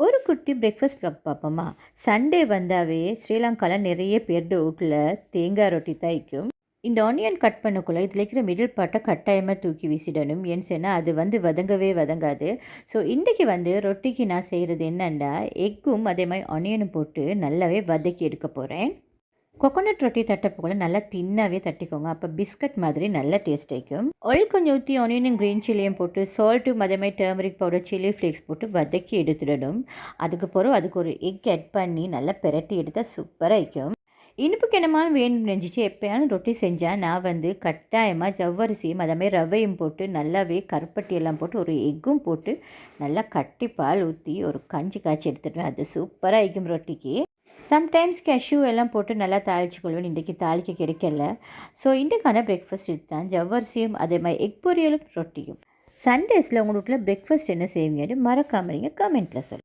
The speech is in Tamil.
ஒரு குட்டி பிரேக்ஃபாஸ்ட் vlog பார்ப்போமா? சண்டே வந்தாவே ஸ்ரீலங்காவில் நிறைய பேர்ட வீட்டில் தேங்காய் ரொட்டி தைக்கும். இந்த ஆனியன் கட் பண்ணக்குள்ள இதில் இருக்கிற மிடில் பார்ட்டை கட்டாயமாக தூக்கி வீசிடணும். ஏன்னு சொன்னால் அது வதங்கவே வதங்காது. ஸோ இன்றைக்கி ரொட்டிக்கு நான் செய்கிறது என்னென்னா, எக்கும் அதே மாதிரி ஆனியனும் போட்டு நல்லாவே வதக்கி எடுக்க போகிறேன். கொக்கோனட் ரொட்டி தட்டப்போல நல்லா தின்னாவே தட்டிக்கோங்க. அப்போ பிஸ்கட் மாதிரி நல்ல டேஸ்ட் ஆகிக்கும். ஆயில் கொஞ்சம் ஊற்றி ஆனியனும் க்ரீன் சில்லியும் போட்டு சால்ட்டும் அதே மாதிரி டர்மரிக் பவுடர் சில்லி ஃப்ளேக்ஸ் போட்டு வதக்கி எடுத்துடணும். அதுக்கு ஒரு எக் ஆட் பண்ணி நல்லா பெரட்டி எடுத்தால் சூப்பராக இருக்கும். இனிப்புக்கு என்னமான வேணும் நினச்சிச்சு எப்போயாலும் ரொட்டி செஞ்சால் நான் கட்டாயமாக ஜவ்வரிசியும் அதே மாதிரி ரவையும் போட்டு நல்லாவே கருப்பட்டியெல்லாம் போட்டு ஒரு எக்கும் போட்டு நல்லா கட்டி பால் ஊற்றி ஒரு கஞ்சி காய்ச்சி எடுத்துடுவேன். அது சூப்பராக இருக்கும் ரொட்டிக்கு. சம்டைம்ஸ் கேஷ்யூ எல்லாம் போட்டு நல்லா தாளிச்சுக்கொள்வேன். இன்றைக்கி தாளிக்க கிடைக்கல. ஸோ இன்றைக்கான பிரேக்ஃபாஸ்ட் இதுதான். ஜவ்வரிசியும் அதே மாதிரி எக் பொரியலும் ரொட்டியும். சண்டேஸில் உங்கள் வீட்டில் பிரேக்ஃபாஸ்ட் என்ன செய்வீங்கன்னு மறக்காமல் நீங்கள் கமெண்ட்டில் சொல்லுங்கள்.